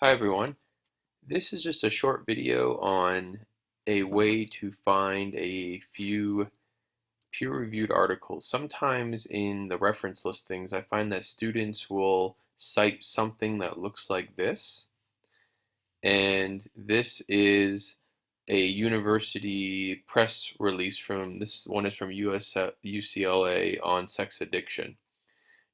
Hi everyone. This is just a short video on a way to find a few peer-reviewed articles. Sometimes in the reference listings, I find that students will cite something that looks like this, and this is a university press release from this one is from UCLA on sex addiction.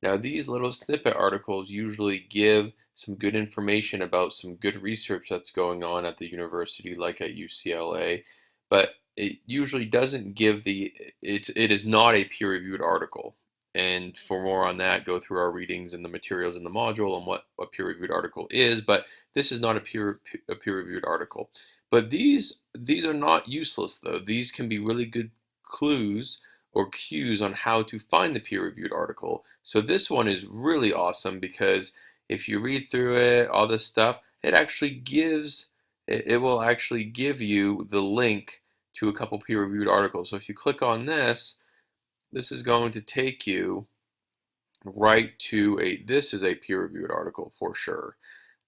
Now, these little snippet articles usually give some good information about some good research that's going on at the university, like at UCLA, but it usually doesn't give it is not a peer-reviewed article. And for more on that, go through our readings and the materials in the module on what a peer-reviewed article is, but this is not a peer-reviewed article. But these are not useless though. These can be really good clues or cues on how to find the peer-reviewed article. So this one is really awesome because if you read through it, all this stuff, it will actually give you the link to a couple peer-reviewed articles. So if you click on this, this is going to take you right to this is a peer-reviewed article for sure.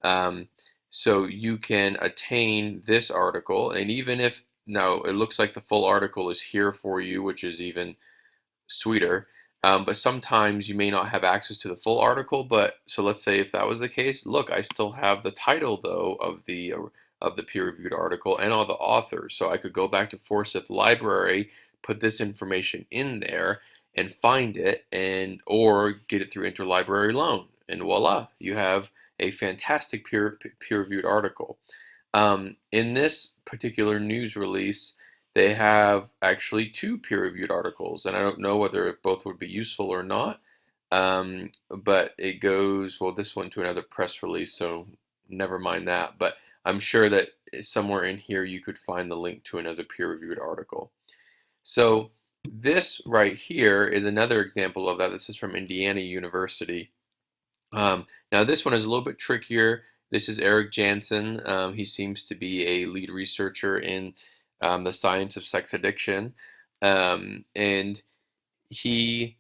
Um, so you can attain this article, and even if now it looks like the full article is here for you, which is even sweeter. But sometimes you may not have access to the full article. But so let's say if that was the case, look, I still have the title though of the peer-reviewed article and all the authors. So I could go back to Forsyth Library, put this information in there, and find it, and or get it through interlibrary loan, and voila, you have a fantastic peer-reviewed article. In this particular news release, they have actually two peer-reviewed articles, and I don't know whether if both would be useful or not. But it goes, well, this one to another press release, so never mind that. But I'm sure that somewhere in here you could find the link to another peer-reviewed article. So this right here is another example of that. This is from Indiana University. Now this one is a little bit trickier. This is Eric Jansen. He seems to be a lead researcher in the science of sex addiction. And he,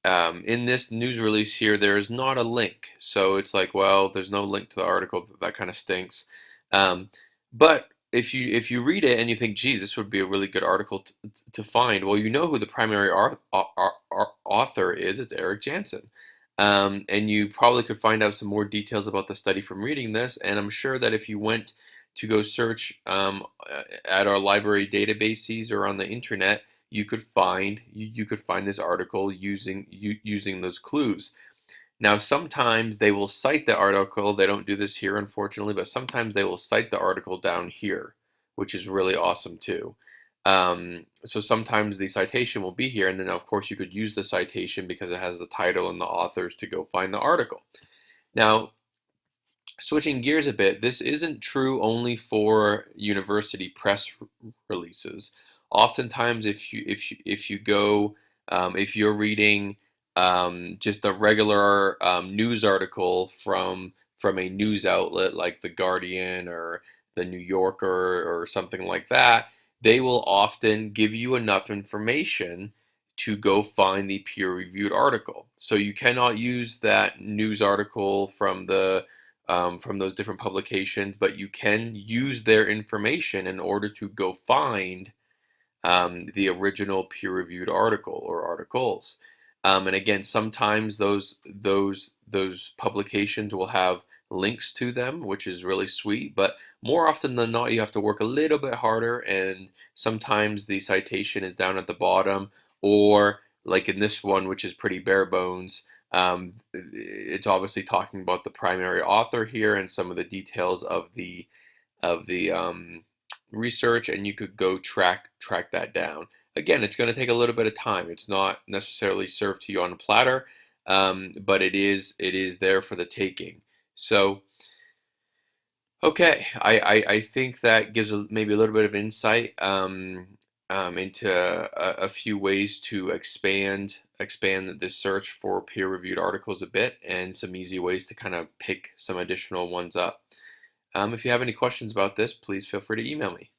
in this news release here, there is not a link. So it's like, well, there's no link to the article. That kind of stinks. But if you read it and you think, geez, this would be a really good article to find, well, you know who the primary author is. It's Eric Jansen. And you probably could find out some more details about the study from reading this. And I'm sure that if you went to go search at our library databases or on the internet, you could find this article using those clues. Now, sometimes they will cite the article. They don't do this here, unfortunately, but sometimes they will cite the article down here, which is really awesome too. So sometimes the citation will be here, and then of course you could use the citation because it has the title and the authors to go find the article. Now, switching gears a bit, this isn't true only for university press releases. Oftentimes, if you go if you're reading just a regular news article from a news outlet like The Guardian or The New Yorker or something like that, they will often give you enough information to go find the peer-reviewed article. So you cannot use that news article from those different publications, but you can use their information in order to go find the original peer-reviewed article or articles. And again, sometimes those publications will have links to them, which is really sweet, but more often than not, you have to work a little bit harder, and sometimes the citation is down at the bottom, or like in this one, which is pretty bare bones, it's obviously talking about the primary author here and some of the details of the research, and you could go track that down. Again, it's going to take a little bit of time. It's not necessarily served to you on a platter, but it is there for the taking. So, okay, I think that gives maybe a little bit of insight into a few ways to expand this search for peer-reviewed articles a bit, and some easy ways to kind of pick some additional ones up. If you have any questions about this, please feel free to email me.